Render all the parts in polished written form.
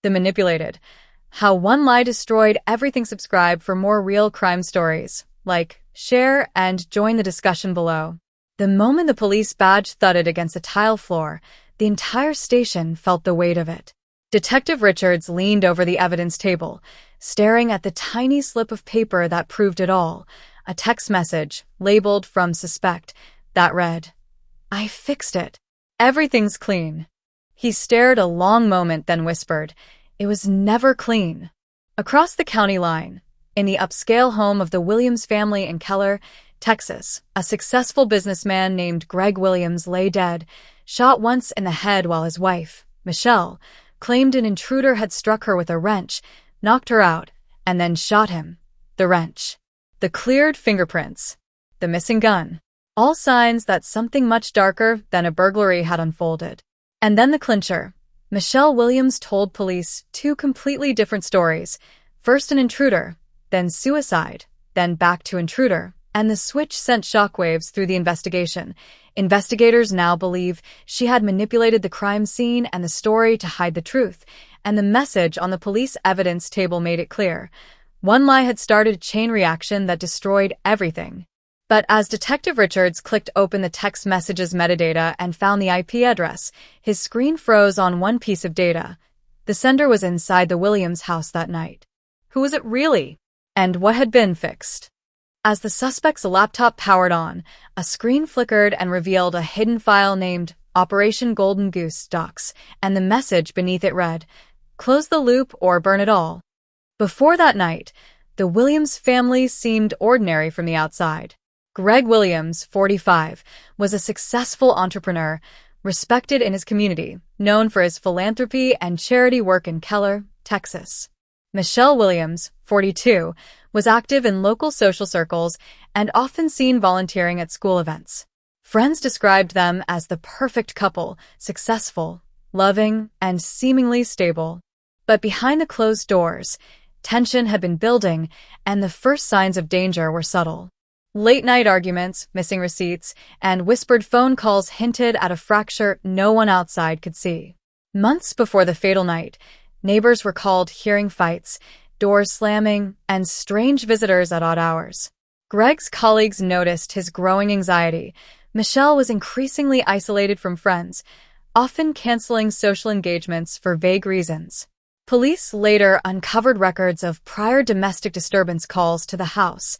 The Manipulated. How one lie destroyed everything. Subscribe for more real crime stories. Like, share, and join the discussion below. The moment the police badge thudded against the tile floor, the entire station felt the weight of it. Detective Richards leaned over the evidence table, staring at the tiny slip of paper that proved it all, a text message, labeled "From Suspect," that read, "I fixed it. Everything's clean." He stared a long moment, then whispered, "It was never clean." Across the county line, in the upscale home of the Williams family in Keller, Texas, a successful businessman named Greg Williams lay dead, shot once in the head while his wife, Michele, claimed an intruder had struck her with a wrench, knocked her out, and then shot him. The wrench, the cleared fingerprints, the missing gun, all signs that something much darker than a burglary had unfolded. And then the clincher. Michele Williams told police two completely different stories. First an intruder, then suicide, then back to intruder, and the switch sent shockwaves through the investigation. Investigators now believe she had manipulated the crime scene and the story to hide the truth, and the message on the police evidence table made it clear. One lie had started a chain reaction that destroyed everything. But as Detective Richards clicked open the text message's metadata and found the IP address, his screen froze on one piece of data. The sender was inside the Williams house that night. Who was it really? And what had been fixed? As the suspect's laptop powered on, a screen flickered and revealed a hidden file named Operation Golden Goose Docs, and the message beneath it read, "Close the loop or burn it all." Before that night, the Williams family seemed ordinary from the outside. Greg Williams, 45, was a successful entrepreneur, respected in his community, known for his philanthropy and charity work in Keller, Texas. Michele Williams, 42, was active in local social circles and often seen volunteering at school events. Friends described them as the perfect couple, successful, loving, and seemingly stable. But behind the closed doors, tension had been building, and the first signs of danger were subtle. Late-night arguments, missing receipts, and whispered phone calls hinted at a fracture no one outside could see. Months before the fatal night, neighbors were called hearing fights, doors slamming, and strange visitors at odd hours. Greg's colleagues noticed his growing anxiety. Michele was increasingly isolated from friends, often canceling social engagements for vague reasons. Police later uncovered records of prior domestic disturbance calls to the house,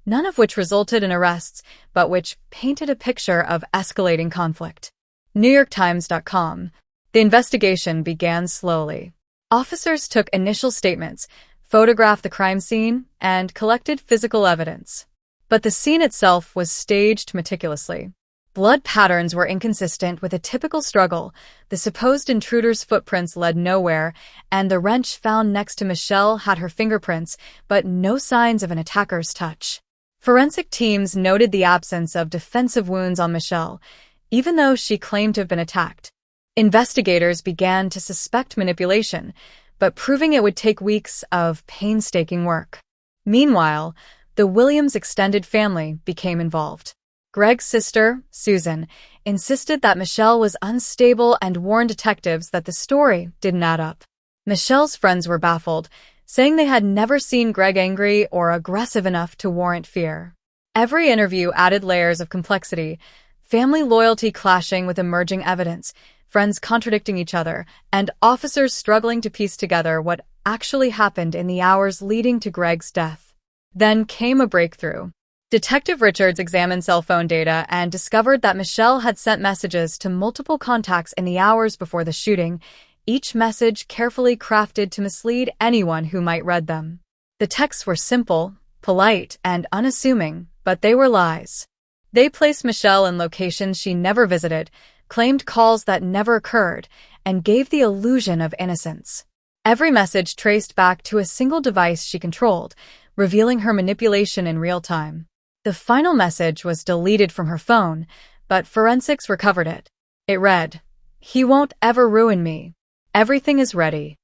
none of which resulted in arrests, but which painted a picture of escalating conflict. NewYorkTimes.com. The investigation began slowly. Officers took initial statements, photographed the crime scene, and collected physical evidence. But the scene itself was staged meticulously. Blood patterns were inconsistent with a typical struggle, the supposed intruder's footprints led nowhere, and the wrench found next to Michele had her fingerprints, but no signs of an attacker's touch. Forensic teams noted the absence of defensive wounds on Michele, even though she claimed to have been attacked. Investigators began to suspect manipulation, but proving it would take weeks of painstaking work. Meanwhile, the Williams extended family became involved. Greg's sister, Susan, insisted that Michele was unstable and warned detectives that the story didn't add up. Michelle's friends were baffled, saying they had never seen Greg angry or aggressive enough to warrant fear. Every interview added layers of complexity, family loyalty clashing with emerging evidence, friends contradicting each other, and officers struggling to piece together what actually happened in the hours leading to Greg's death. Then came a breakthrough. Detective Richards examined cell phone data and discovered that Michele had sent messages to multiple contacts in the hours before the shooting, each message carefully crafted to mislead anyone who might read them. The texts were simple, polite, and unassuming, but they were lies. They placed Michele in locations she never visited, claimed calls that never occurred, and gave the illusion of innocence. Every message traced back to a single device she controlled, revealing her manipulation in real time. The final message was deleted from her phone, but forensics recovered it. It read, "He won't ever ruin me. Everything is ready."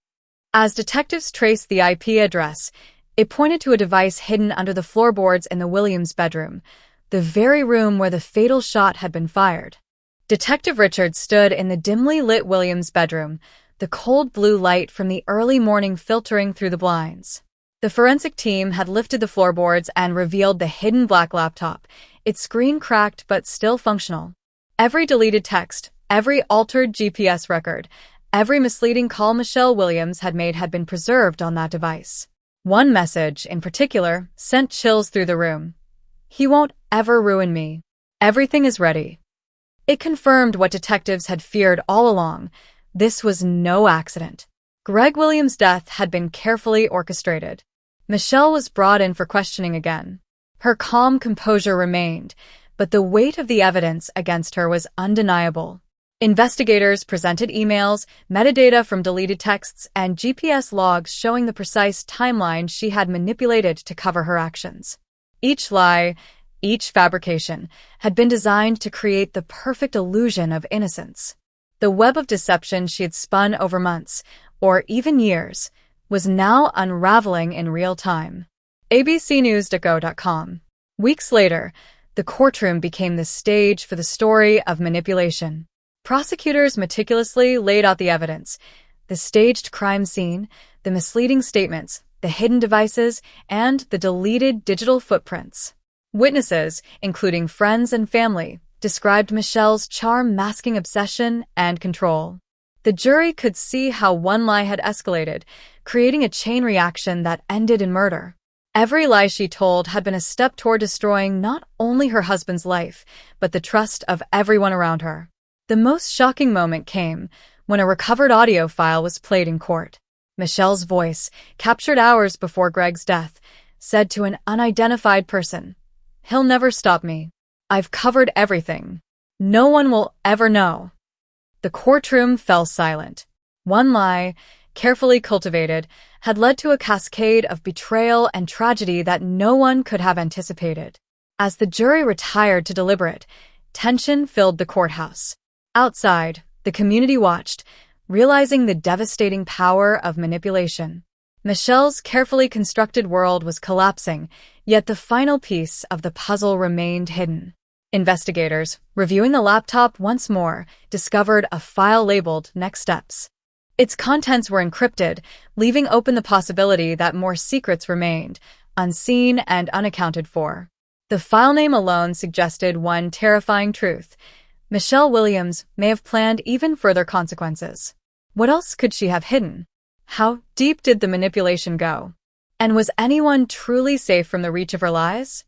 As detectives traced the IP address, it pointed to a device hidden under the floorboards in the Williams bedroom, the very room where the fatal shot had been fired. Detective Richards stood in the dimly lit Williams bedroom, the cold blue light from the early morning filtering through the blinds. The forensic team had lifted the floorboards and revealed the hidden black laptop, its screen cracked but still functional. Every deleted text, every altered GPS record, every misleading call Michele Williams had made had been preserved on that device. One message, in particular, sent chills through the room. "He won't ever ruin me. Everything is ready." It confirmed what detectives had feared all along. This was no accident. Greg Williams' death had been carefully orchestrated. Michele was brought in for questioning again. Her calm composure remained, but the weight of the evidence against her was undeniable. Investigators presented emails, metadata from deleted texts, and GPS logs showing the precise timeline she had manipulated to cover her actions. Each lie, each fabrication, had been designed to create the perfect illusion of innocence. The web of deception she had spun over months, or even years, was now unraveling in real time. abcnews.go.com. Weeks later, the courtroom became the stage for the story of manipulation. Prosecutors meticulously laid out the evidence, the staged crime scene, the misleading statements, the hidden devices, and the deleted digital footprints. Witnesses, including friends and family, described Michele's charm masking obsession and control. The jury could see how one lie had escalated, creating a chain reaction that ended in murder. Every lie she told had been a step toward destroying not only her husband's life, but the trust of everyone around her. The most shocking moment came when a recovered audio file was played in court. Michele's voice, captured hours before Greg's death, said to an unidentified person, "He'll never stop me. I've covered everything. No one will ever know." The courtroom fell silent. One lie, carefully cultivated, had led to a cascade of betrayal and tragedy that no one could have anticipated. As the jury retired to deliberate, tension filled the courthouse. Outside, the community watched, realizing the devastating power of manipulation. Michele's carefully constructed world was collapsing, yet the final piece of the puzzle remained hidden. Investigators, reviewing the laptop once more, discovered a file labeled "Next Steps." Its contents were encrypted, leaving open the possibility that more secrets remained, unseen and unaccounted for. The file name alone suggested one terrifying truth: Michele Williams may have planned even further consequences. What else could she have hidden? How deep did the manipulation go? And was anyone truly safe from the reach of her lies?